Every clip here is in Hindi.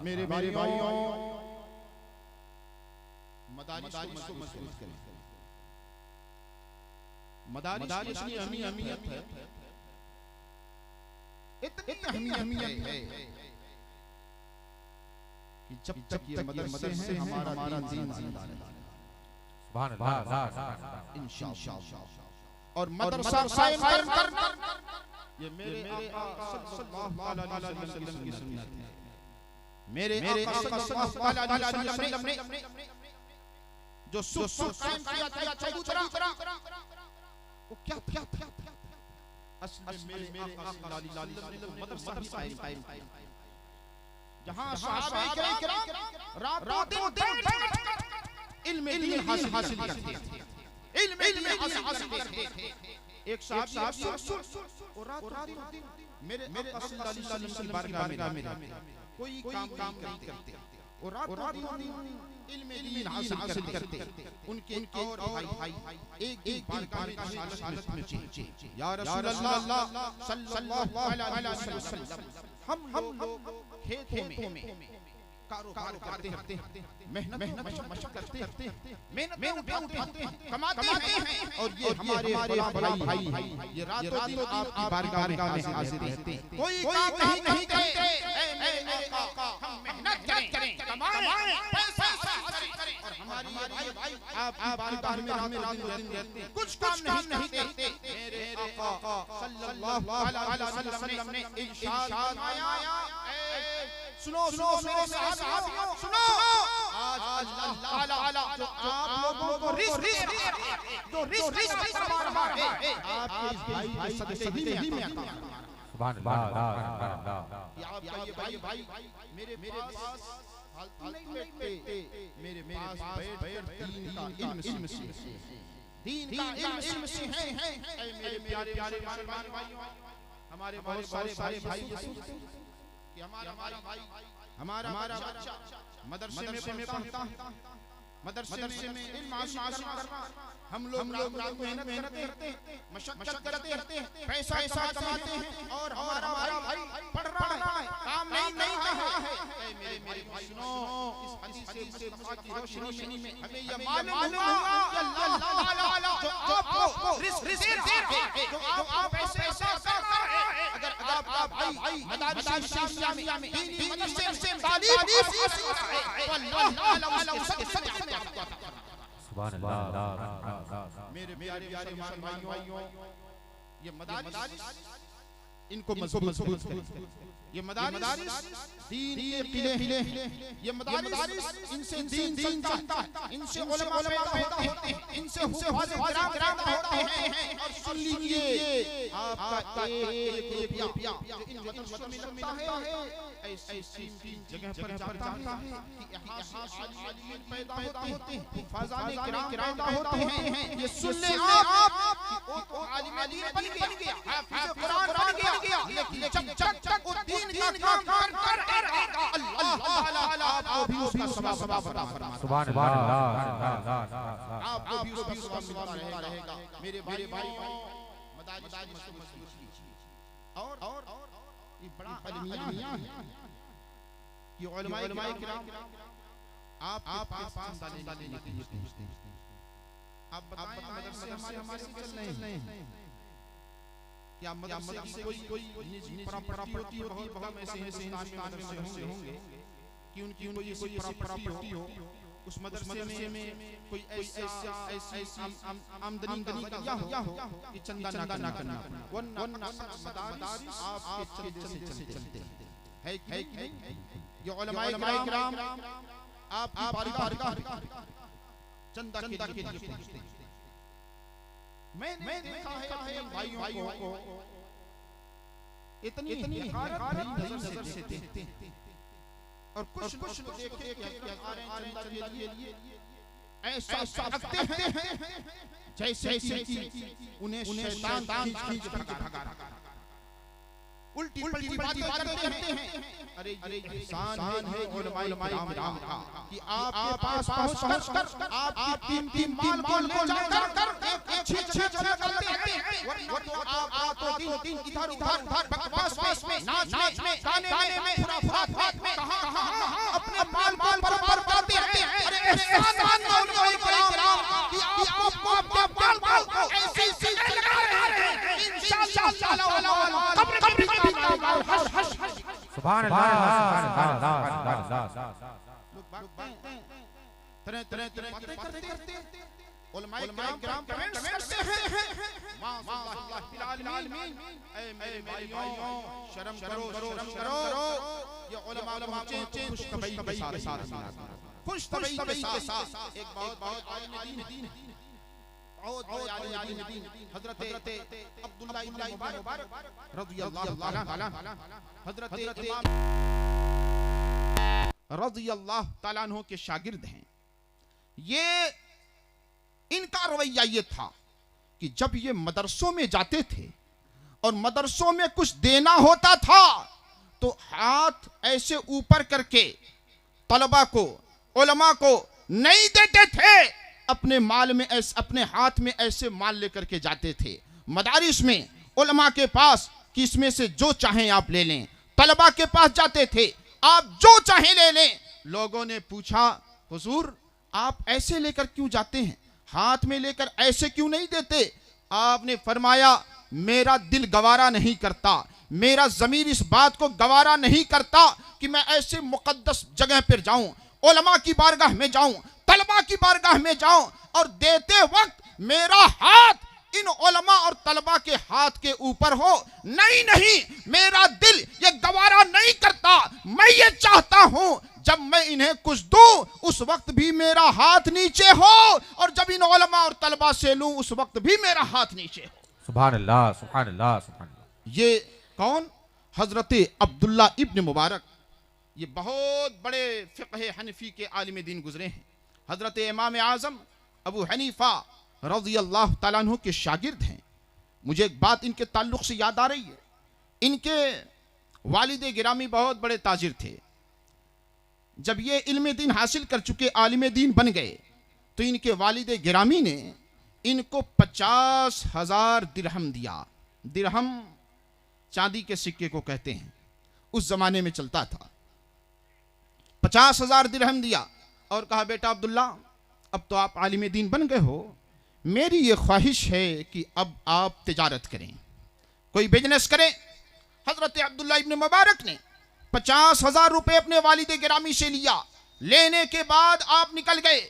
मेरे भाइयों मदारिस को मजबूत करें। मदारिस की अहमियत है, इतनी अहमियत है कि जब तक ये मदरसे हैं हमारा दीन जिंदा रहेगा। सुभान अल्लाह इंशाअल्लाह। और मदरसा कायम करना ये मेरे आका सल्लल्लाहु अलैहि वसल्लम की सुन्नत है। मेरे आका सल्लल्लाहु अलैहि वसल्लम ने जो सुख कायम किया चबूतरा वो क्या था? असल में मेरे आका सल्लल्लाहु अलैहि वसल्लम मदरसा ही कायम किया, जहां सहाबा किराम रातों दिन इल्म हासिल करते थे, इल्म हासिल करते थे। एक साहब और रातों दिन मेरे आका सल्लल्लाहु अलैहि वसल्लम की बारगाह में कोई काम नहीं करते और रातों दिन इल्म हासिल करते। उनके और भाई एक बारगाह में हालत में जी या रसूल अल्लाह सल्लल्लाहु अलैहि वसल्लम, हम लोग खेतों में कारोबार करते हैं, मेहनत मशक्कत करते हैं, मेहनत उठाते हैं, कमाते हैं और ये हमारे भाई ये रातों दिन आपकी बारगाह में हाजिर रहते हैं। कोई काम नहीं करते। हम मेहनत करें, कमाएं, पैसा हासिल करें और हमारी भाई आपकी बारगाह में रातों दिन रहते हैं, कुछ काम नहीं करते। मेरे आका सल्लल्लाहु अलैहि वसल्लम ने इरशाद आया, सुनो मेरे साहब सुनो, आज अल्लाह ताला जो आप लोगों को रिस्क फरमा रहा है आपके भाई सदके में आता है। सुभान अल्लाह। आपका ये भाई मेरे पास फालतू नहीं बैठते, मेरे पास बैठकर दीन का इल्म से है। मेरे प्यारे मुसलमान भाइयों, हमारे बहुत सारे भाई कि हमारा मदरसे में पढ़ता है, मदरसे में इल्म हासिल करना। हम लोग मेहनत करते हैं, मशक्कत करते हैं, पैसा कमाते हैं और हमारा भाई पढ़ रहा है, काम नहीं कर रहा है। मेरे भाई सुनो, इस हदीस से की रोशनी में हमें ये मालूम हुआ कि अल्लाह ताला जो आपको रिस्क दे रहा है, जो आप पैसा कर रहा है, अगर आप भाई मदारिस इस्लामिया में दीनी मदरसे में तालीम हासिल कर रहे हैं तो अल्लाह ताला उसके सदके में आपको अता करेगा। सुभान अल्लाह। मेरे प्यारे मुसलमान भाइयों, ये मदारिस इनको मजबूत करें। ये मदारिस दीन के किले, ये मदारिस इनसे दीन चलता है, इनसे उलमा पैदा होते हैं, इनसे हुफ़ाज़ किराम होते हैं। और सुन लीजिए, आपका एक रुपया इन मदरसों में लगता है, ऐसी जगह पर जाता है कि यहाँ से आलिम पैदा होते हैं, हुफ़ाज़ाने किराम पैदा होते हैं। ये सुन ले आप कि वो आलिम दीन बन गया, हाफ़िज़ कुरान बन गया, लेकिन जब वो दीन का काम कर अल्लाह ताला आपको भी उसका सवाब फरमा। सुभान अल्लाह। आपको भी उसका सवाब मिलता रहेगा। मेरे भाई मदारिस मजबूत कीजिए। और ये बड़ा अलमिया है कि उलमाए किराम आपके पास लेने के लिए पूछते हैं। आप बताएं मदरसे हमारे चल रहे हैं क्या? मदरसे कोई निजी प्रॉपर्टी होती है? बहुत ऐसे हिंदुस्तान में मदरसे होंगे कि उनकी कोई प्रॉपर्टी हो, उस मदरसे में कोई ऐसा आमदनी का हो कि चंदा ना करना, वरना मदारिस आपके चलते है कि नहीं? ये उलमाए किराम आपकी बारगाह चंदा के लिए पूछते हैं। मैंने देखा है भाइयों को इतनी नजर से देखते हैं और कुछ देखते क्या आ रहे हैं चंदा के लिए, ऐसा लगते हैं जैसे कि उन्हें शैतान खींच के भगा रहा है। उल्टी बातें करते हैं। अरे ये शान है उलमाए किराम का कि आपके पास पहुंचकर आपकी कीमती माल को ले जाकर एक अच्छी जगह करते हैं, वरना तो आप तो दिन इधर बकवास में, नाच में, गाने में, खुराफात में, कहां सुभान अल्लाह तरह तरह बातें करते उलमाए किराम कमेंट्स करते हैं माशाअल्लाह फिल आलमीन। ऐ मेरे भाइयों शर्म करो ये उलमा पहुंचे खुश तबई के साथ खुश तबई के साथ एक बहुत आलिम दीन बहुत आलिम दीन हजरत अब्दुल्लाह इब्न मुबारक रज़ियल्लाहु ताला हजरत इमाम रज़ियल्लाहु ताला अन्हु के शागिर्द हैं। ये इनका रवैया ये था कि जब ये मदरसों में जाते थे और मदरसों में कुछ देना होता था तो हाथ ऐसे ऊपर करके तलबा को उलमा को नहीं देते थे, अपने माल में ऐसे अपने हाथ में ऐसे माल लेकर के जाते थे मदारिस में उलमा के पास कि इसमें से जो चाहें आप ले लें। तलबा के पास जाते थे, आप जो चाहें ले लें। लोगों ने पूछा हुजूर आप ऐसे लेकर क्यों जाते हैं, हाथ में लेकर ऐसे क्यों नहीं देते? आपने फरमाया मेरा दिल गवारा नहीं करता, मेरा ज़मीर इस बात को गवारा नहीं करता कि मैं ऐसे मुकद्दस जगह पर जाऊं, उलमा की बारगाह में जाऊं, तलबा की बारगाह में जाऊं और देते वक्त मेरा हाथ इन उलमा और तलबा के हाथ के ऊपर हो। नहीं, मेरा दिल ये गवारा नहीं करता। मैं ये चाहता हूं जब मैं इन्हें कुछ दूं उस वक्त भी मेरा हाथ नीचे हो और जब इन उलमा और तलबा से लूं उस वक्त भी मेरा हाथ नीचे हो। सुभान अल्लाह सुभान अल्लाह सुभान अल्लाह। ये कौन? हजरत अब्दुल्ला इब्न मुबारक, ये बहुत बड़े फ़िक़्ह हनफी के आलिम दीन गुजरे हैं। हजरत इमाम आज़म अबू हनीफा रज़ियल्लाहु ताला अन्हु के शागिर्द हैं। मुझे एक बात इनके ताल्लुक़ से याद आ रही है। इनके वालिद गिरामी बहुत बड़े ताजिर थे। जब ये इल्म दीन हासिल कर चुके आलिम दीन बन गए तो इनके वालिद गिरामी ने इनको 50,000 दिरहम दिया। दिरहम चांदी के सिक्के को कहते हैं, उस जमाने में चलता था। 50,000 दिरहम दिया और कहा बेटा अब्दुल्ला अब तो आप आलिम दीन बन गए हो, मेरी ये ख्वाहिश है कि अब आप तिजारत करें, कोई बिजनेस करें। हजरत अब्दुल्ला इब्न मुबारक ने 50,000 रुपए अपने वालिद गिरामी से लिया। लेने के बाद आप निकल गए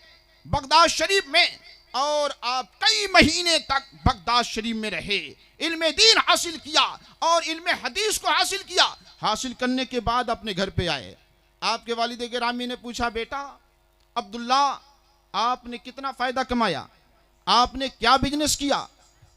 बगदाद शरीफ में और आप कई महीने तक बगदाद शरीफ में रहे, इल्म दीन हासिल किया और इल्म हदीस को हासिल किया। हासिल करने के बाद अपने घर पे आए। आपके वालिद गिरामी ने पूछा बेटा अब्दुल्ला आपने कितना फ़ायदा कमाया, आपने क्या बिजनेस किया,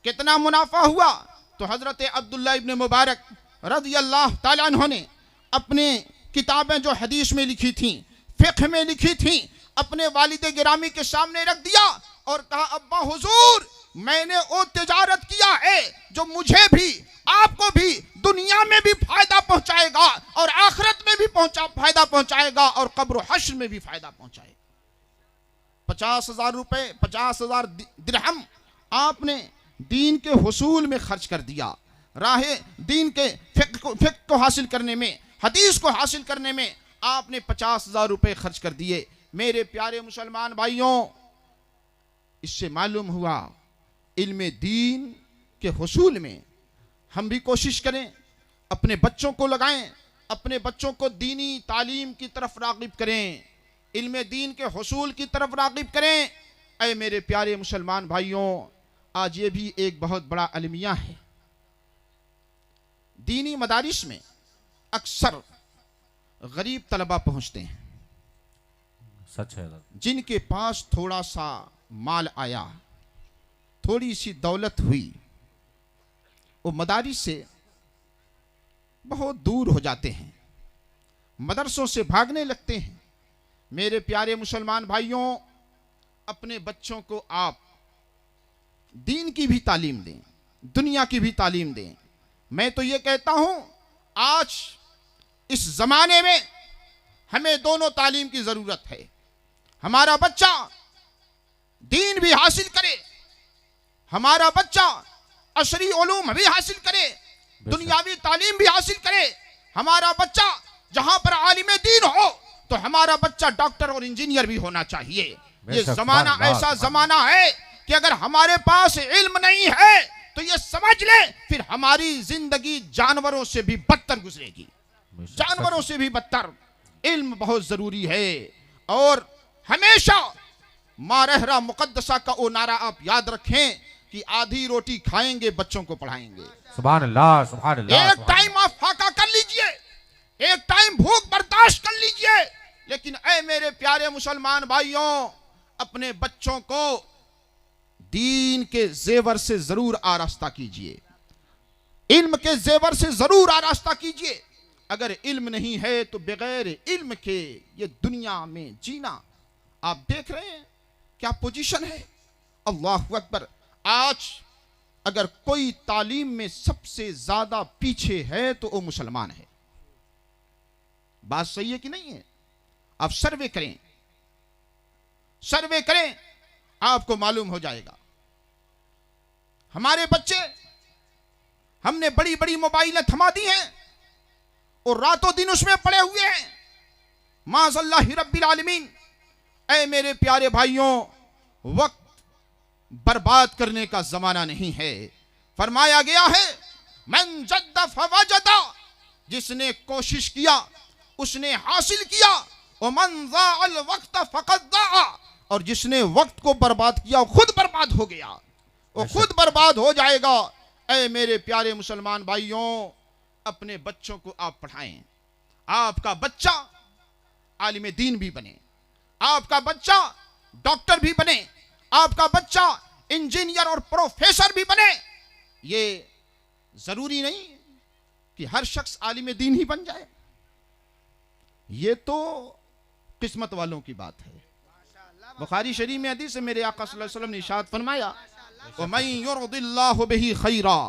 कितना मुनाफा हुआ? तो हज़रत अब्दुल्ला इब्न मुबारक रज़ियल्लाहु ताला अन्हु ने अपने किताबें जो हदीस में लिखी थी, फ़िक़्ह में लिखी थी, अपने वालिद गिरामी के सामने रख दिया और कहा अब्बा हुजूर मैंने वो तिजारत किया है जो मुझे भी आपको भी दुनिया में भी फायदा पहुंचाएगा और आखिरत में भी फायदा पहुंचाएगा और कब्र हश्र में भी फायदा पहुंचाएगा। 50,000 रुपए 50,000 दिरहम आपने दीन के हुसूल में खर्च कर दिया। राहे दीन के फ़िक़्ह को हासिल करने में, हदीस को हासिल करने में आपने 50,000 रुपए खर्च कर दिए। मेरे प्यारे मुसलमान भाइयों, इससे मालूम हुआ इल्म दीन के हुसूल में हम भी कोशिश करें, अपने बच्चों को लगाएं, अपने बच्चों को दीनी तालीम की तरफ राग़िब करें, इल्म दीन के हुसूल की तरफ राग़िब करें। ऐ मेरे प्यारे मुसलमान भाइयों, आज ये भी एक बहुत बड़ा अलमिया है। दीनी मदारिस में अक्सर गरीब तलबा पहुंचते हैं, सच है, जिनके पास थोड़ा सा माल आया, थोड़ी सी दौलत हुई, वो मदारिस से बहुत दूर हो जाते हैं, मदरसों से भागने लगते हैं। मेरे प्यारे मुसलमान भाइयों, अपने बच्चों को आप दीन की भी तालीम दें, दुनिया की भी तालीम दें। मैं तो ये कहता हूं आज इस ज़माने में हमें दोनों तालीम की ज़रूरत है। हमारा बच्चा दीन भी हासिल करे, हमारा बच्चा अशरी उलूम भी हासिल करे, दुनियावी तालीम भी हासिल करे। हमारा बच्चा जहां पर आलिम दीन हो तो हमारा बच्चा डॉक्टर और इंजीनियर भी होना चाहिए। ये ज़माना ऐसा ज़माना है कि अगर हमारे पास इल्म नहीं है तो ये समझ ले फिर हमारी जिंदगी जानवरों से भी बदतर गुजरेगी। जानवरों से भी बदतर इल्म बहुत जरूरी है। और हमेशा मारहरा मुकद्दसा का वो नारा आप याद रखें कि आधी रोटी खाएंगे, बच्चों को पढ़ाएंगे। सुभान अल्लाह, सुभान अल्लाह। एक टाइम आप फाका कर लीजिए, एक टाइम भूख बर्दाश्त कर लीजिए, लेकिन ऐ मेरे प्यारे मुसलमान भाइयों, अपने बच्चों को दीन के जेवर से जरूर आरास्ता कीजिए, इल्म के जेवर से जरूर आरास्ता कीजिए। अगर इल्म नहीं है तो बगैर इल्म के ये दुनिया में जीना, आप देख रहे हैं क्या पोजीशन है। अल्लाहु अकबर। आज अगर कोई तालीम में सबसे ज्यादा पीछे है तो वो मुसलमान है। बात सही है कि नहीं है? आप सर्वे करें, सर्वे करें, आपको मालूम हो जाएगा। हमारे बच्चे, हमने बड़ी बड़ी मोबाइलें थमा दी हैं और रातों दिन उसमें पड़े हुए हैं। माज़अल्लाहि रब्बिल आलमीन। ऐ मेरे प्यारे भाइयों, वक्त बर्बाद करने का जमाना नहीं है। फरमाया गया है मन जद्दा फवजदा, जिसने कोशिश किया उसने हासिल किया, और मन ज़ाअल वक्त फ़क़द ज़ाअ, और जिसने वक्त को बर्बाद किया खुद बर्बाद हो गया, वो खुद बर्बाद हो जाएगा। ऐ मेरे प्यारे मुसलमान भाइयों, अपने बच्चों को आप पढ़ाएं। आपका बच्चा आलिम दीन भी बने, आपका बच्चा डॉक्टर भी बने, आपका बच्चा इंजीनियर और प्रोफेसर भी बने। ये जरूरी नहीं कि हर शख्स आलिम दीन ही बन जाए, ये तो किस्मत वालों की बात है। बुखारी शरीफ में हदीस है, मेरे आका सल्लल्लाहु अलैहि वसल्लम ने इरशाद फरमाया, वमन युरदिल्लाहु बिही खैरा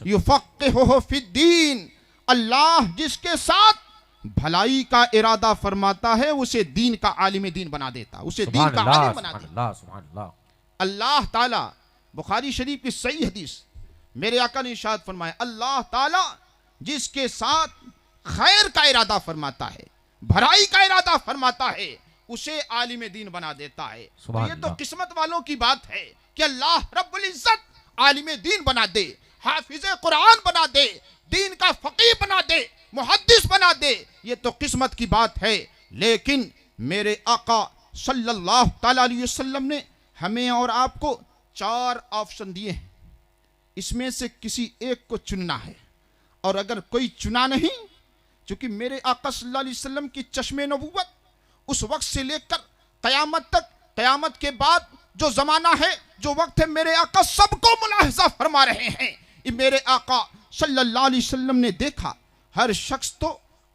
युफक्किहुहु फिद्दीन, अल्लाह जिसके साथ भलाई का इरादा फरमाता है उसे दीन का आलिम दीन बना देता, उसे दीन का आलिम बना देता। अल्लाह ताला, बुखारी शरीफ की सही हदीस, मेरे आका ने इरशाद फरमाया, अल्लाह ताला जिसके साथ खैर का इरादा फरमाता है, भलाई का इरादा फरमाता है, उसे आलिम दीन बना देता है। तो ये तो किस्मत वालों की बात है कि अल्लाह रब्बुल इज्जत आलिम दीन बना दे, हाफिज़े कुरान बना दे, दीन का फकीह बना दे, मुहद्दिस बना दे। ये तो किस्मत की बात है। लेकिन मेरे आका सल्लल्लाहु तआला अलैहि वसल्लम ने हमें और आपको 4 ऑप्शन दिए हैं, इसमें से किसी एक को चुनना है। और अगर कोई चुना नहीं, क्योंकि मेरे आका सल्लल्लाहु अलैहि वसल्लम की चश्मे नबुव्वत उस वक्त से लेकर कयामत तक, कयामत के बाद जो जमाना है, जो वक्त है, मेरे आका सबको मुलाहिजा फरमा रहे हैं। मेरे आका सल्लल्लाहु अलैहि वसल्लम ने देखा, हर शख्स तो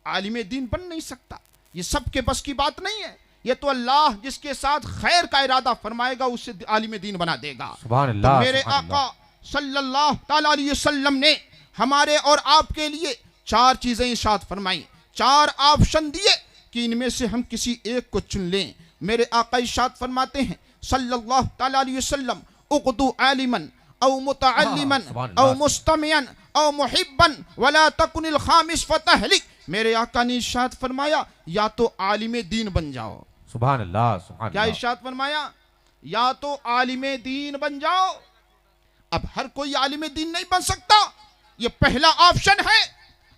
आलिम दीन बन नहीं सकता, ये सबके बस की बात नहीं है। ये तो अल्लाह जिसके साथ खैर का इरादा फरमाएगा उसे आलिम दीन बना देगा। तो मेरे आका सल्लल्लाहु तआला अलैहि वसल्लम ने हमारे और आपके लिए 4 चीजें इरशाद फरमाई, 4 ऑप्शन दिए कि इनमें से हम किसी एक को चुन लें। मेरे आका इरशाद फरमाते हैं सल्लल्लाहु तआला अलैहि वसल्लम, उक़दु आलिमन औ मुतअल्लिमन औ मुस्तमियन औ मुहिब्बन वला तकुनिल खामिस फतहलिक। मेरे आका ने इरशाद फरमाया, या तो आलिम दीन बन जाओ। सुभान अल्लाह, सुभान क्या इरशाद फरमाया? या तो आलिम दीन बन जाओ। अब हर कोई आलिम दीन नहीं बन सकता, ये पहला ऑप्शन है,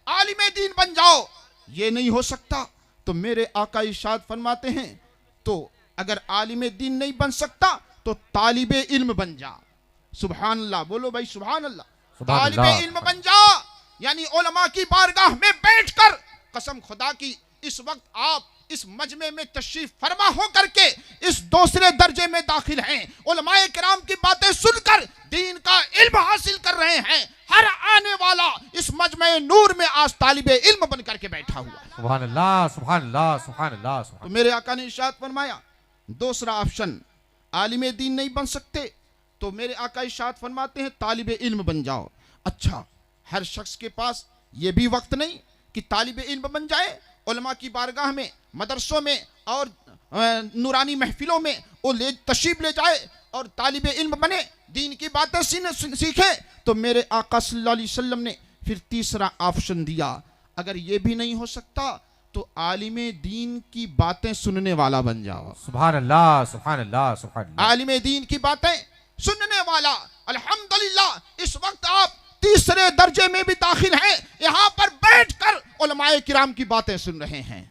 आलिम दीन बन जाओ। ये नहीं हो सकता तो मेरे आका इरशाद फरमाते हैं, तो अगर आलिम दीन नहीं बन सकता तो तालिबे इल्म बन जा। सुभान अल्लाह, बोलो भाई सुभान अल्लाह। तालिबे इल्म बन जा, यानी उलमा की बारगाह में बैठकर, कसम खुदा की इस वक्त आप इस मजमे में तशरीफ फरमा हो करके इस दूसरे दर्जे में दाखिल हैं, उलमाए किराम की बातें सुनकर दीन का इल्म हासिल कर रहे हैं। हर आने वाला इस मजमे नूर में आज तालिबे इल्म बन करके बैठा हुआ। सुभान अल्लाह, सुभान अल्लाह, सुभान अल्लाह। तो मेरे आका ने इरशाद फरमाया, दूसरा ऑप्शन आलिम दीन नहीं बन सकते तो मेरे आका इरशाद फरमाते हैं तालिबे इल्म बन जाओ। अच्छा, हर शख्स के पास ये भी वक्त नहीं कि तालिबे इल्म बन जाए, उलमा की बारगाह में, मदरसों में और नूरानी महफिलों में वो तशरीफ ले जाए और तालिबे इल्म बने, दीन की बातें सीखे। तो मेरे आका सल्लल्लाहु अलैहि वसल्लम ने फिर तीसरा ऑप्शन दिया, अगर ये भी नहीं हो सकता तो आलिम दीन की बातें सुनने वाला बन जाओ। सुभान अल्लाह, सुभान अल्लाह, सुभान अल्लाह। आलिम दीन की बातें सुनने वाला। अल्हम्दुलिल्लाह, इस वक्त आप तीसरे दर्जे में भी दाखिल हैं, यहाँ पर बैठकर उलमाए किराम की बातें सुन रहे हैं,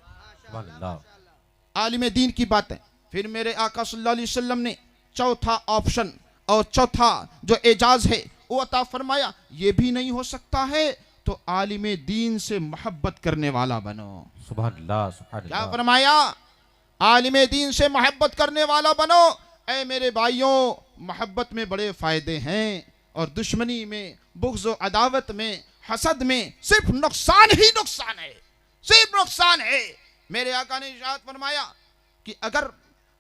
आलिम दीन की बातें। फिर मेरे आका सल्लल्लाहु अलैहि वसल्लम ने चौथा ऑप्शन और चौथा जो एजाज है वो अता फरमाया, ये भी नहीं हो सकता है तो आलिम दीन से मोहब्बत करने वाला बनो। सुभान अल्लाह, सुभान अल्लाह। क्या फरमाया? आलिम दीन से मोहब्बत करने वाला बनो। ऐ मेरे भाइयों, मोहब्बत में बड़े फायदे हैं और दुश्मनी में, बुग़्ज़ और अदावत में, हसद में सिर्फ नुकसान ही नुकसान है, सिर्फ नुकसान है। मेरे आका ने इरशाद फरमाया कि अगर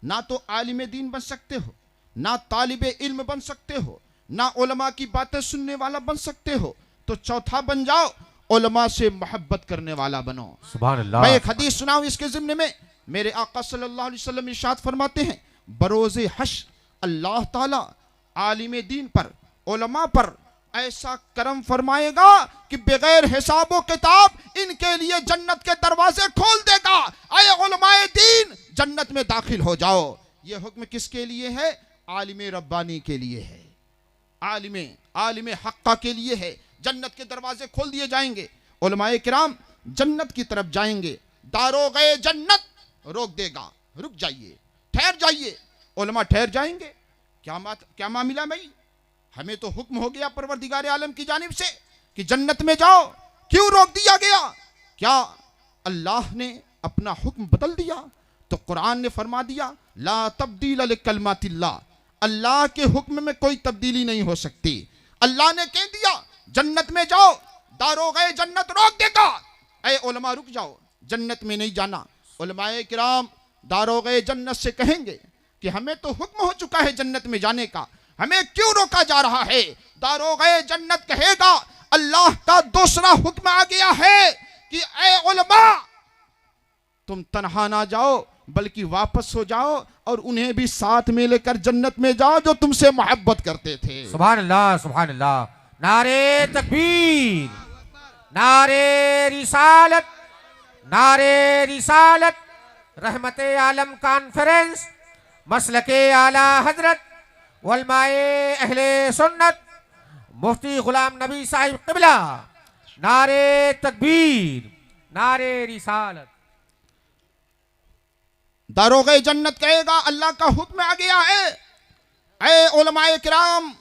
ना तो आलिम दीन बन सकते हो, ना तालिबे इल्म बन सकते हो, ना उलमा की बातें सुनने वाला बन सकते हो, तो चौथा बन जाओ, उलमा से मोहब्बत करने वाला बनो। सुभान अल्लाह। मैं एक हदीस सुनाऊं इसके ज़िम्ने में। मेरे आका सल्लल्लाहु अलैहि वसल्लम इरशाद फरमाते हैं, बरोज़े हश्र अल्लाह ताला आलिम दीन पर, उलमा पर ऐसा करम फरमाएगा कि बगैर हिसाब व किताब इनके लिए जन्नत के दरवाजे खोल देगा। आए उलमाए दीन, जन्नत में दाखिल हो जाओ। ये हुक्म किसके लिए है? आलिम रब्बानी के लिए है, आलिम हक्का के लिए है। जन्नत के दरवाजे खोल दिए जाएंगे, उलमाए किराम जन्नत की तरफ जाएंगे। दारोगे जन्नत रोक देगा, रुक जाइए, ठहर जाइए। उलमा ठहर जाएंगे, क्या मामला भाई, हमें तो हुक्म हो गया परवरदिगार आलम की जानिब से कि जन्नत में जाओ, क्यों रोक दिया गया? क्या अल्लाह ने अपना हुक्म बदल दिया? तो कुरान ने फरमा दिया, ला तब्दील लिकलमातिल्लाह, अल्लाह के हुक्म में कोई तब्दीली नहीं हो सकती। अल्लाह ने कह दिया जन्नत में जाओ, दारोगे जन्नत रोक देगा, ऐ उलमा रुक जाओ, जन्नत में नहीं जाना। उलमाए किराम दारोगे जन्नत से कहेंगे कि हमें तो हुक्म हो चुका है जन्नत में जाने का, हमें क्यों रोका जा रहा है? दारोगे जन्नत कहेगा, अल्लाह का दूसरा हुक्म आ गया है कि ऐ उलमा, तुम तन्हा ना जाओ बल्कि वापस हो जाओ और उन्हें भी साथ में लेकर जन्नत में जाओ जो तुमसे मोहब्बत करते थे। सुभान अल्लाह, सुभान अल्लाह। नारे तकबीर, नारे रिसालत, नारे रिसालत। रहमते आलम कॉन्फ्रेंस, मसलके आला हजरत, उलमाए अहले सुन्नत, मुफ्ती गुलाम नबी साहिब क़िबला। नारे तकबीर, नारे रिसालत। दारोगे जन्नत कहेगा, अल्लाह का हुक्म आ गया है, ऐ उलमाए किराम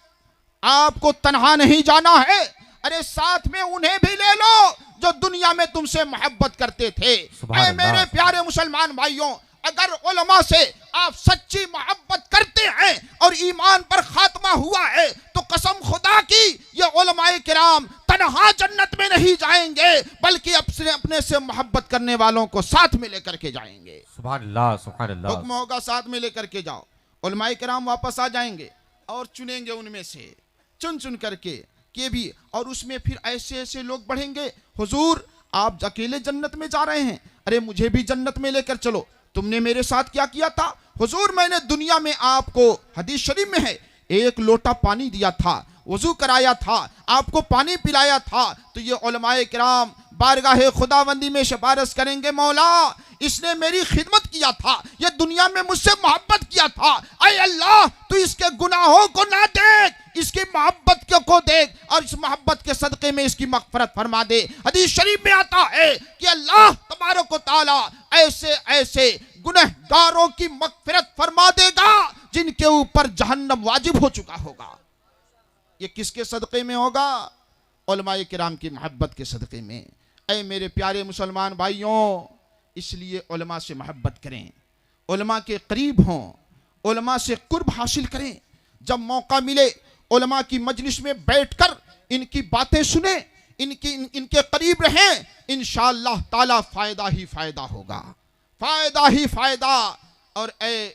आपको तन्हा नहीं जाना है, अरे साथ में उन्हें भी ले लो जो दुनिया में तुमसे मोहब्बत करते थे। ऐ मेरे प्यारे मुसलमान भाइयों, अगर उलमा से आप सच्ची मोहब्बत करते हैं और ईमान पर खात्मा हुआ है तो कसम खुदा की ये उलमाए किराम तन्हा जन्नत में नहीं जाएंगे बल्कि अपने से मोहब्बत करने वालों को साथ में लेकर के जाएंगे। सुभान अल्लाह, सुभान अल्लाह। हुक्म होगा साथ में लेकर के जाओ। उलमाए किराम वापस आ जाएंगे और चुनेंगे उनमें से, चुन करके के भी, और उसमें फिर ऐसे ऐसे लोग बढ़ेंगे, हुजूर आप अकेले जन्नत में जा रहे हैं, अरे मुझे भी जन्नत में लेकर चलो, तुमने मेरे साथ क्या किया था? हुजूर मैंने दुनिया में आपको, हदीस शरीफ में है, एक लोटा पानी दिया था, वजू कराया था, आपको पानी पिलाया था। तो ये उलमाए किराम बारगाहे खुदाबंदी में सिफारिश करेंगे, मौला इसने मेरी खिदमत किया था, ये दुनिया में मुझसे मोहब्बत किया था, ऐ अल्लाह तू इसके गुनाहों को ना देख, इसकी मोहब्बत को देख और इस मोहब्बत के सदक़े में इसकी मग़फ़िरत फरमा दे। हदीस शरीफ में आता है कि अल्लाह तबारक व तआला ऐसे ऐसे गुनहगारों की मग़फ़िरत फरमा देगा जिनके ऊपर जहन्नम वाजिब हो चुका होगा। ये किसके सदक़े में होगा? उलमाए किराम की मोहब्बत के सदक़े में। ऐ मेरे प्यारे मुसलमान भाइयों, इसलिए उलमा से मोहब्बत करें, उलमा के करीब हों, उलमा से कुर्ब हासिल करें। जब मौका मिले उलमा की मजलिस में बैठकर इनकी बातें सुने, इनके करीब रहें, इंशाअल्लाह ताला फ़ायदा ही फ़ायदा होगा, फ़ायदा ही फ़ायदा। और ऐ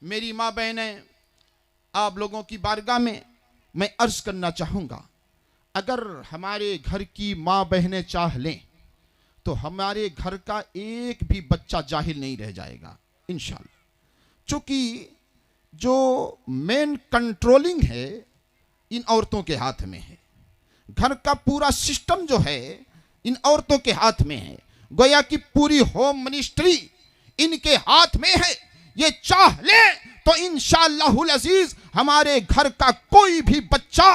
मेरी माँ बहनें, आप लोगों की बारगाह में मैं अर्ज़ करना चाहूँगा, अगर हमारे घर की माँ बहनें चाह लें तो हमारे घर का एक भी बच्चा जाहिल नहीं रह जाएगा इंशाअल्लाह। चूँकि जो मेन कंट्रोलिंग है इन औरतों के हाथ में है, घर का पूरा सिस्टम जो है इन औरतों के हाथ में है, गोया कि पूरी होम मिनिस्ट्री इनके हाथ में है। ये चाह ले तो इंशाअल्लाहुल अजीज हमारे घर का कोई भी बच्चा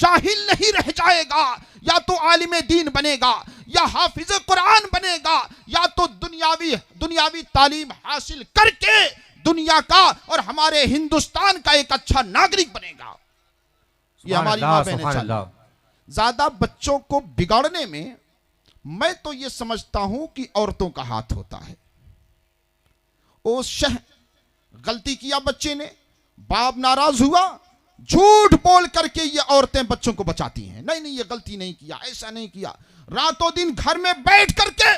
जाहिल नहीं रह जाएगा, या तो आलिम दीन बनेगा, या हाफिज कुरान बनेगा, या तो दुनियावी तालीम हासिल करके दुनिया का और हमारे हिंदुस्तान का एक अच्छा नागरिक बनेगा। ये हमारी माँ बहनें चाहिए। ज्यादा बच्चों को बिगाड़ने में मैं तो ये समझता हूं कि औरतों का हाथ होता है। ओ शह गलती किया बच्चे ने, बाप नाराज हुआ, झूठ बोल करके ये औरतें बच्चों को बचाती हैं। नहीं नहीं ये गलती नहीं किया, ऐसा नहीं किया। रातों दिन घर में बैठ करके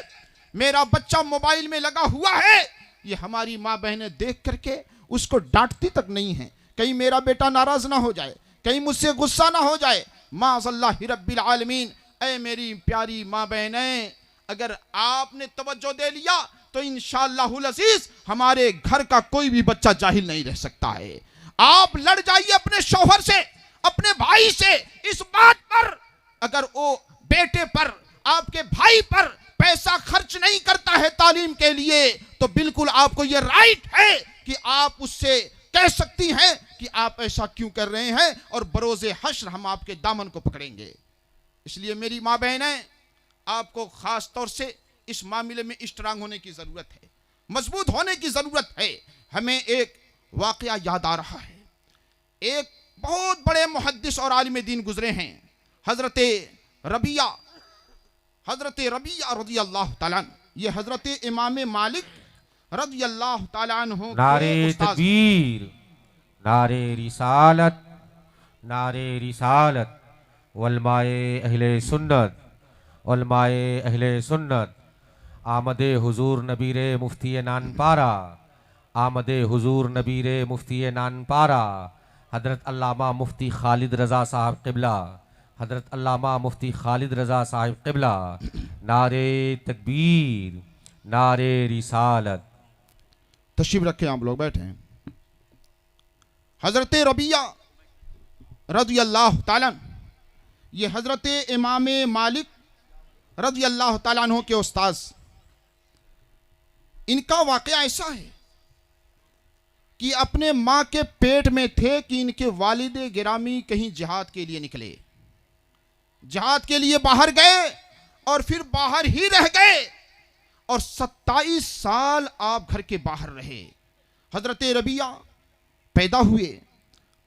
मेरा बच्चा मोबाइल में लगा हुआ है, ये हमारी माँ बहनें देख करके उसको डांटती तक नहीं है, कहीं मेरा बेटा नाराज ना हो जाए, कहीं मुझसे गुस्सा ना हो जाए। माज़ल्लाहि रब्बिल आलमीन। ऐ मेरी प्यारी माँ बहनें, अगर आपने तवज्जो दे लिया तो इंशाअल्लाहुल अज़ीज़ हमारे घर का कोई भी बच्चा जाहिल नहीं रह सकता है। आप लड़ जाइए अपने शौहर से, अपने भाई से, इस बात पर अगर वो बेटे पर, आपके भाई पर पैसा खर्च नहीं करता है तालीम के लिए, तो बिल्कुल आपको ये राइट है कि आप उससे कह सकती हैं कि आप ऐसा क्यों कर रहे हैं, और बरोज़े हश्र हम आपके दामन को पकड़ेंगे। इसलिए मेरी माँ बहनें, आपको खास तौर से इस मामले में स्ट्रांग होने की जरूरत है, मजबूत होने की जरूरत है। हमें एक वाकया याद आ रहा है, एक बहुत बड़े मुहद्दिस और आलिम दीन गुजरे हैं, हजरत रबिया रज़ी अल्लाह ताला अन्हु। ये हजरत इमाम मालिक रज़ी अल्लाह ताला अन्हु नारे तकबीर, नारे रिसालत, नारे रिसालत, उलमाए अहले सुन्नत, उलमाए अहले सुन्नत, आमदे हुजूर नबीर मुफ्ती नानपारा, आमदे हुजूर नबीर मुफ्ती नानपारा, हज़रत अल्लामा मुफ्ती खालिद रज़ा साहब क़िबला, हज़रत अल्लामा मुफ्ती खालिद रज़ा साहब क़िबला। नारे तकबीर, नारे रिसालत। तशरीफ रखें, आप लोग बैठे हैं। हज़रत रबिया रज़ी अल्लाह ताला अन्हु, ये हज़रत इमाम मालिक रज़ी अल्लाह ताला अन्हु के उस्ताद, इनका वाक़या ऐसा है कि अपने माँ के पेट में थे कि इनके वालिद गिरामी कहीं जिहाद के लिए निकले, जिहाद के लिए बाहर गए और फिर बाहर ही रह गए, और 27 साल आप घर के बाहर रहे। हजरत रबिया पैदा हुए,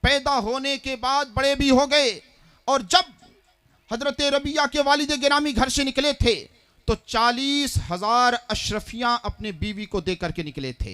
पैदा होने के बाद बड़े भी हो गए, और जब हजरत रबिया के वालिद गिरामी घर से निकले थे तो 40,000 अशरफियां अपने बीवी को दे करके निकले थे।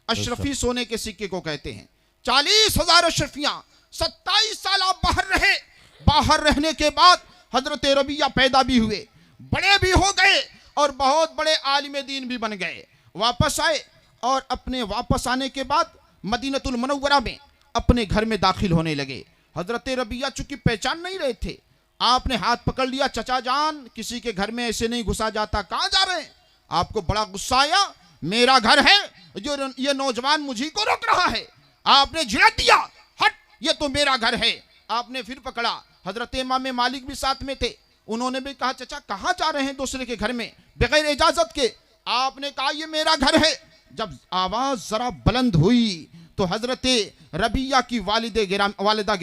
अशरफी सोने के सिक्के को कहते हैं। 40,000 अशरफियां, 27 साल आप बाहर रहे। बाहर रहने के बाद हजरत रबिया पैदा भी हुए, बड़े भी हो गए, और बहुत बड़े आलिम दीन भी बन गए। वापस आए, और अपने वापस आने के बाद मदीनतुल मुनव्वरा में अपने घर में दाखिल होने लगे। हजरत रबिया चूंकि पहचान नहीं रहे थे, आपने हाथ पकड़ लिया, चचा जान किसी के घर में ऐसे नहीं घुसा जाता, कहाँ जा रहे हैं? आपको बड़ा गुस्सा आया, मेरा घर है, जो ये नौजवान मुझी को रोक रहा है। आपने झिड़क दिया, हट, ये तो मेरा घर है। आपने फिर पकड़ा, हजरत इमाम मालिक भी साथ में थे, उन्होंने भी कहा चचा कहाँ जा रहे हैं दूसरे के घर में बगैर इजाजत के? आपने कहा ये मेरा घर है। जब आवाज जरा बुलंद हुई तो हजरत रबिया की वालिदा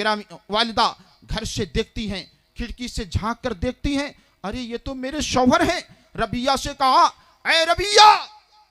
घर से देखती हैं, खिड़की से झांक कर देखती हैं, अरे ये तो मेरे शौहर हैं। रबिया से कहा, ऐ रबिया,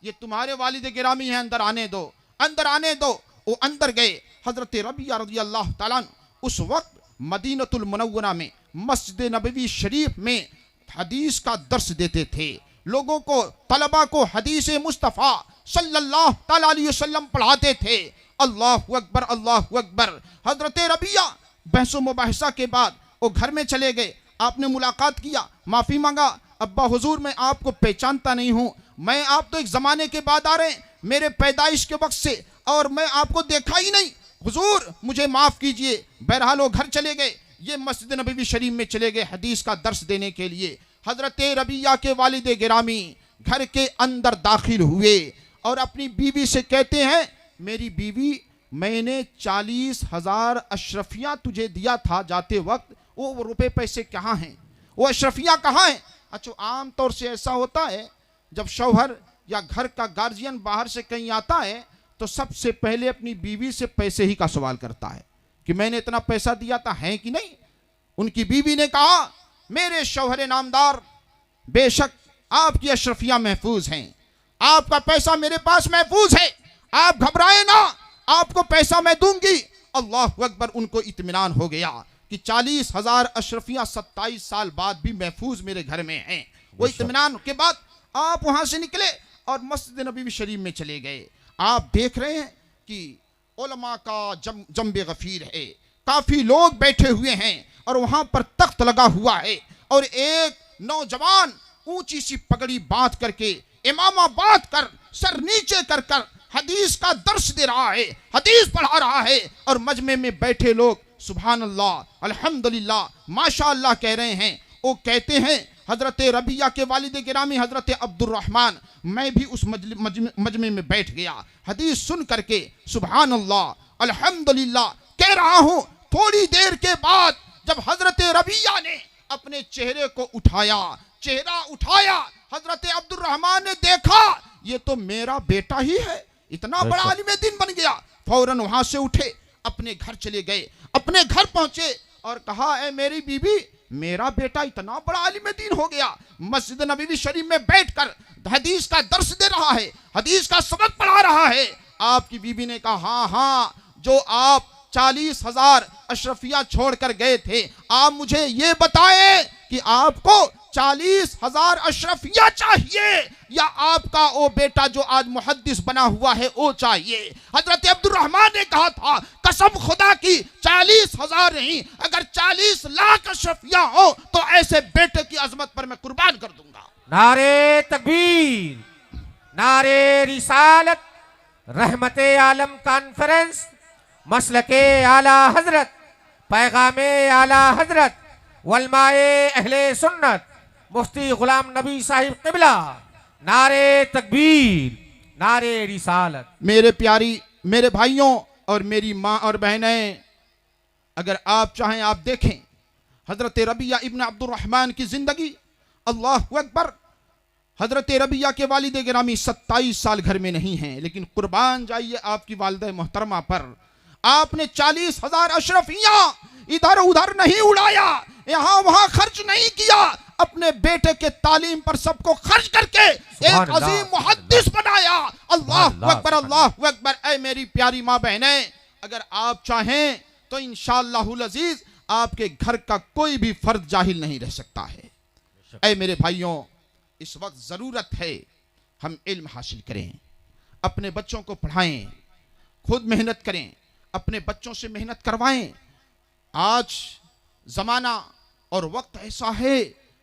ये तुम्हारे वालिद गिरामी हैं, अंदर आने दो, अंदर आने दो। वो अंदर गए। हजरत रबिया रज़ी अल्लाह ताला अन्हु उस वक्त मदीनतुल मुनव्वरा में मस्जिद नबवी शरीफ में हदीस का दर्स देते थे। लोगों को, तलबा को हदीस मुस्तफ़ा सल्लल्लाहु ताला अलैहि वसल्लम पढ़ाते थे। अल्लाहु अकबर, अल्लाहु अकबर। हजरत रबिया बहसो मुबाहिसा के बाद वो घर में चले गए। आपने मुलाकात किया, माफ़ी मांगा, अब्बा हुजूर मैं आपको पहचानता नहीं हूँ, मैं आप तो एक ज़माने के बाद आ रहे हैं, मेरे पैदाइश के वक्त से, और मैं आपको देखा ही नहीं, हुजूर मुझे माफ़ कीजिए। बहरहाल वो घर चले गए, ये मस्जिद नबवी शरीफ में चले गए हदीस का दर्स देने के लिए। हजरत रबिया के वालिद गिरामी घर के अंदर दाखिल हुए और अपनी बीवी से कहते हैं, मेरी बीवी, मैंने 40,000 अशरफियाँ तुझे दिया था जाते वक्त, वो रुपए पैसे कहाँ हैं, वो अशरफियाँ कहाँ हैं? अच्छा, आम तौर से ऐसा होता है जब शौहर या घर का गार्जियन बाहर से कहीं आता है तो सबसे पहले अपनी बीवी से पैसे ही का सवाल करता है कि मैंने इतना पैसा दिया था, है कि नहीं? उनकी बीवी ने कहा, मेरे शौहर नामदार, बेशक आपकी अशरफिया महफूज हैं, आपका पैसा मेरे पास महफूज है, आप घबराए ना, आपको पैसा मैं दूंगी। अल्लाह अकबर। उनको इत्मीनान हो गया कि 40,000 अशरफिया 27 साल बाद भी महफूज मेरे घर में हैं। वो इत्मीनान के बाद आप वहां से निकले और मस्जिद नबी शरीफ में चले गए। आप देख रहे हैं कि उलमा का जंबे गफीर है, काफी लोग बैठे हुए हैं और वहां पर तख्त लगा हुआ है और एक नौजवान ऊंची सी पगड़ी बांध करके, इमामा बांध कर, सर नीचे कर कर हदीस का दर्श दे रहा है, हदीस पढ़ा रहा है और मजमे में बैठे लोग सुभान अल्लाह, अल्हम्दुलिल्लाह, माशाअल्लाह कह रहे हैं। वो कहते हैं हजरत रबिया के वालिद गिरामी हजरत अब्दुर्रहमान, मैं भी उस मजमे में बैठ गया, हदीस सुन करके सुभान अल्लाह, अल्हम्दुलिल्लाह कह रहा हूं। थोड़ी देर के बाद जब हजरत रबिया ने अपने चेहरे को उठाया, चेहरा उठाया, हजरत अब्दुर्रहमान ने देखा ये तो मेरा बेटा ही है, इतना बड़ा आलिम दीन बन गया। फौरन वहां से उठे, अपने घर चले गए, अपने घर पहुंचे और कहा, ए मेरी बीबी, मेरा बेटा इतना बड़ा आलिम दीन हो गया, मस्जिद नबवी शरीफ में बैठकर हदीस का दर्स दे रहा है, हदीस का सबक पढ़ा रहा है। आपकी बीबी ने कहा, हाँ हाँ, जो आप 40,000 अशरफिया छोड़कर गए थे, आप मुझे ये बताएं कि आपको 40,000 अशरफिया चाहिए या आपका वो बेटा जो आज मुहद्दिस बना हुआ है वो चाहिए। हजरत अब्दुर्रहमान ने कहा था, कसम खुदा की 40,000 नहीं, अगर 40 लाख अशरफिया हो तो ऐसे बेटे की अजमत पर मैं कुर्बान कर दूंगा। नारे तकबीर, नारे रिसालत, रहमते आलम कॉन्फ्रेंस, मसलके आला हजरत, पैगामे आला हजरत, वलमाए अहले सुन्नत, मुफ्ती गुलाम नबी साहिब क़िबला, नारे तकबीर, नारे रिसालत। मेरे प्यारी, मेरे भाइयों और मेरी माँ और बहनें, अगर आप चाहें आप देखें हजरत रबिया इब्न अब्दुर्रहमान की जिंदगी। अल्लाह अकबर। हजरत रबिया के वालिद गिरामी 27 साल घर में नहीं हैं, लेकिन कुर्बान जाइए आपकी वालिदा मोहतरमा पर। आपने 40,000 अशरफिया इधर उधर नहीं उड़ाया, यहां वहां खर्च नहीं किया, अपने बेटे के तालीम पर सबको खर्च करके एक अजीम मुहद्दिस बनाया। अल्लाह अकबर, अल्लाह अकबर। ऐ मेरी प्यारी माँ बहनें, अगर आप चाहें तो इंशाअल्लाहुल अजीज आपके घर का कोई भी फर्द जाहिल नहीं रह सकता है। ऐ मेरे भाइयों, इस वक्त जरूरत है हम इल्म हासिल करें, अपने बच्चों को पढ़ाएं, खुद मेहनत करें, अपने बच्चों से मेहनत करवाएं। आज जमाना और वक्त ऐसा है,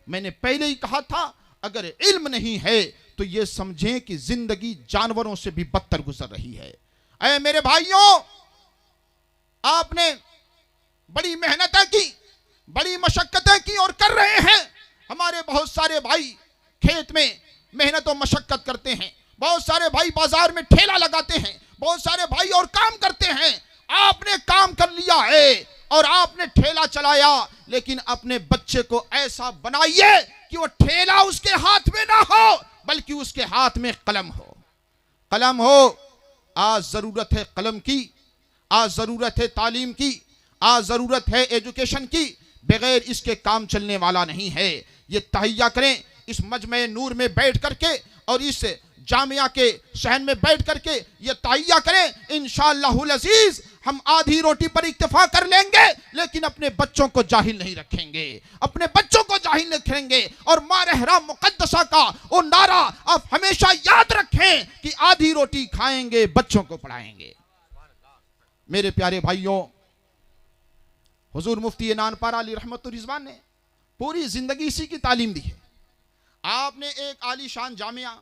मैंने पहले ही कहा था, अगर इल्म नहीं है तो ये समझें कि जिंदगी जानवरों से भी बदतर गुजर रही है। ऐ मेरे भाइयों, आपने बड़ी मेहनतें की, बड़ी मशक्कतें की और कर रहे हैं। हमारे बहुत सारे भाई खेत में मेहनत और मशक्कत करते हैं, बहुत सारे भाई बाजार में ठेला लगाते हैं, बहुत सारे भाई और काम करते हैं। आपने काम कर लिया है और आपने ठेला चलाया, लेकिन अपने बच्चे को ऐसा बनाइए कि वो ठेला उसके हाथ में ना हो, बल्कि उसके हाथ में कलम हो। कलम हो। आज जरूरत है कलम की, आज जरूरत है तालीम की, आज जरूरत है एजुकेशन की। बगैर इसके काम चलने वाला नहीं है। ये तहैया करें, इस मजमे नूर में बैठ करके और इस जामिया के शहन में बैठ करके ये तहैया करें, इंशाअल्लाहुल अजीज हम आधी रोटी पर इक्तफा कर लेंगे, लेकिन अपने बच्चों को जाहिल नहीं रखेंगे, अपने बच्चों को जाहिल रखेंगे। और माँ रहरा मुक़द्दसा का वो नारा आप हमेशा याद रखें कि आधी रोटी खाएंगे, बच्चों को पढ़ाएंगे। मेरे प्यारे भाइयों, हुजूर मुफ्ती नानपारा अली रहमतुर रिजवान ने पूरी जिंदगी इसी की तालीम दी है। आपने एक आलीशान जामिया